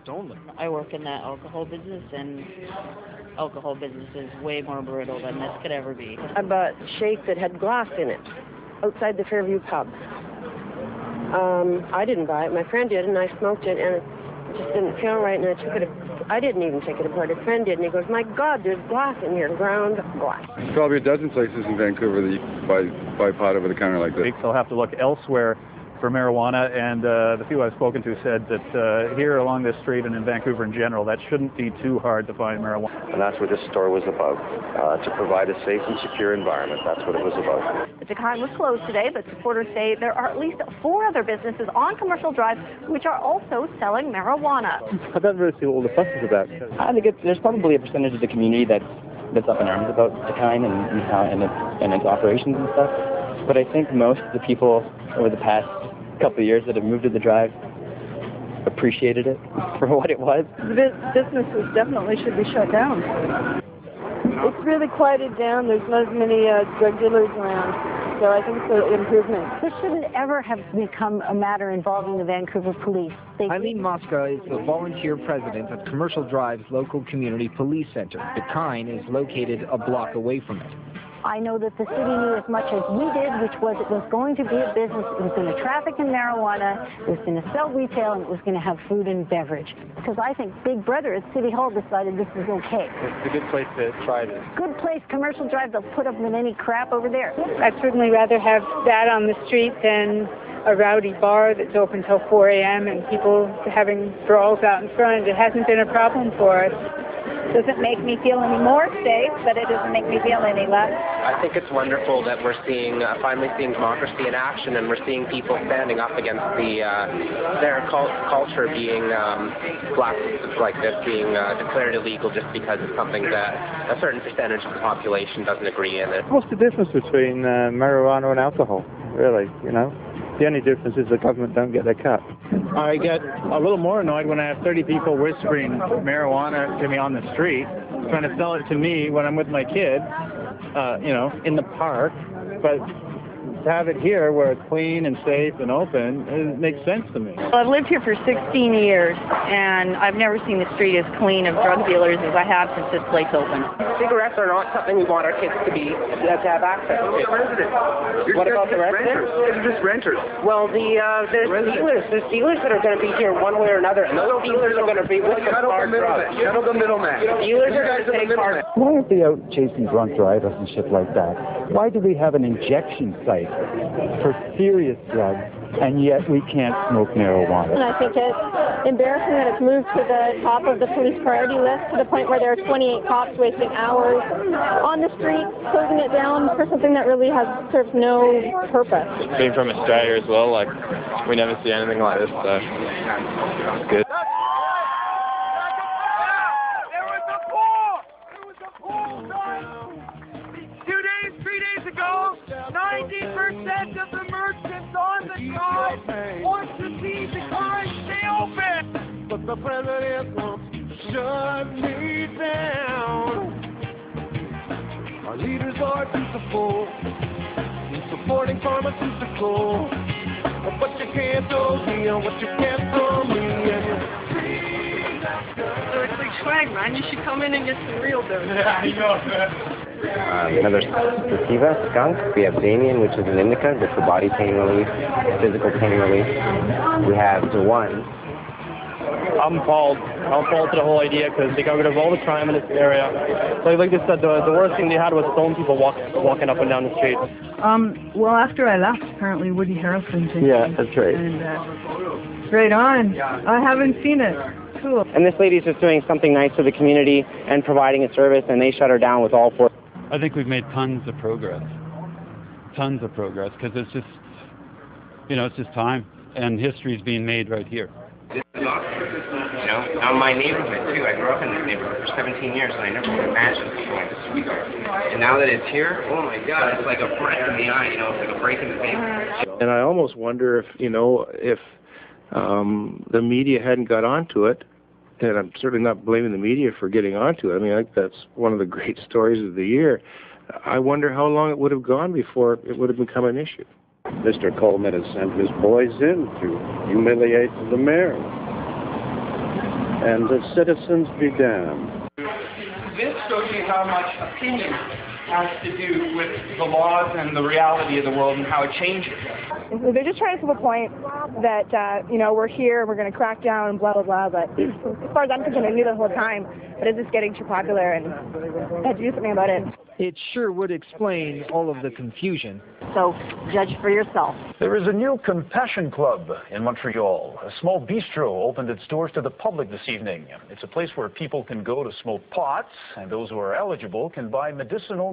Only. I work in the alcohol business, and alcohol business is way more brutal than this could ever be. I bought a shake that had glass in it outside the Fairview pub. I didn't buy it. My friend did, and I smoked it, and it just didn't feel right, and I took it. I didn't even take it apart. A friend did, and he goes, "My God, there's glass in here, ground glass." There's probably a dozen places in Vancouver that you can buy pot over the counter like this. They'll have to look elsewhere for marijuana, and the few I've spoken to said that here along this street and in Vancouver in general, that shouldn't be too hard to find marijuana. And that's what this store was about, to provide a safe and secure environment. That's what it was about. The Kine was closed today, but supporters say there are at least 4 other businesses on Commercial Drive which are also selling marijuana. I don't really see what all the fuss is about. I think there's probably a percentage of the community that's up in arms about the Kine and its operations and stuff. But I think most of the people over the past couple of years that have moved to the Drive appreciated it for what it was. The businesses definitely should be shut down. It's really quieted down. There's not as many drug dealers around, so I think it's an improvement. This shouldn't ever have become a matter involving the Vancouver police. Eileen Mosca is the volunteer president of Commercial Drive's local community police center. The Kine is located a block away from it. I know that the city knew as much as we did, which was it was going to be a business. It was going to traffic in marijuana, it was going to sell retail, and it was going to have food and beverage. Because I think Big Brother at City Hall decided this is okay. It's a good place to try this. Good place, Commercial Drive. They'll put up with any crap over there. I'd certainly rather have that on the street than a rowdy bar that's open till 4 a.m. and people having brawls out in front. It hasn't been a problem for us. Doesn't make me feel any more safe, but it doesn't make me feel any less. I think it's wonderful that we're seeing, finally seeing democracy in action, and we're seeing people standing up against their culture being blacklisted like this, being declared illegal just because it's something that a certain percentage of the population doesn't agree in it. What's the difference between marijuana and alcohol, really, you know? The only difference is the government don't get their cut. I get a little more annoyed when I have 30 people whispering marijuana to me on the street, trying to sell it to me when I'm with my kids, in the park. But to have it here where it's clean and safe and open, it makes sense to me. Well, I've lived here for 16 years, and I've never seen the street as clean of drug dealers as I have since this place opened. Cigarettes are not something we want our kids to have access to. What about the residents? They're just renters. Well, there's dealers that are going to be here one way or another, and those dealers are going to be with the hard drugs. Shuttle the middleman. Dealers are going to take hard. Why aren't they out chasing drunk drivers and shit like that? Why do we have an injection site for serious drugs, and yet we can't smoke marijuana? And I think it's embarrassing that it's moved to the top of the police priority list to the point where there are 28 cops wasting hours on the street, closing it down for something that really serves no purpose. Being from Australia as well, we never see anything like this, so it's good. Ago, 90% of the merchants on the drive want to see the Kine stay open. But the president wants to shut me down. Our leaders are dutiful in supporting pharmaceutical. But you can't do me on what you can't from me. So it's like swag, man. You should come in and get some real dough. Yeah, you know that. Another sativa, skunk. We have Damien, which is an indica, good for body pain relief, physical pain relief. We have the one. I'm appalled to the whole idea because they got rid of all the crime in this area. So like they said, the worst thing they had was stone people walking up and down the street. Well, after I left, apparently Woody Harrelson did. Yeah, that's right. And right on. I haven't seen it. Cool. And this lady's just doing something nice for the community and providing a service, and they shut her down with all 4. I think we've made tons of progress, because it's just, it's just time, and history's being made right here. This is awesome. Now my neighborhood too. I grew up in this neighborhood for 17 years, and I never would imagine going to street art. And now that it's here, oh my God, it's like a breath in the eye. It's like a break in the face. And I almost wonder if the media hadn't got onto it. And I'm certainly not blaming the media for getting onto it. I mean, I think that's one of the great stories of the year. I wonder how long it would have gone before it would have become an issue. Mr. Coleman has sent his boys in to humiliate the mayor. and the citizens be damned. This shows you how much opinion has to do with the laws and the reality of the world and how it changes. They're just trying to prove a point that, you know, we're here, we're going to crack down, blah, blah, blah. But as far as I'm concerned, I knew the whole time. But it's just getting too popular, and I had to do something about it. It sure would explain all of the confusion. So judge for yourself. There is a new Compassion Club in Montreal. A small bistro opened its doors to the public this evening. It's a place where people can go to smoke pots, and those who are eligible can buy medicinal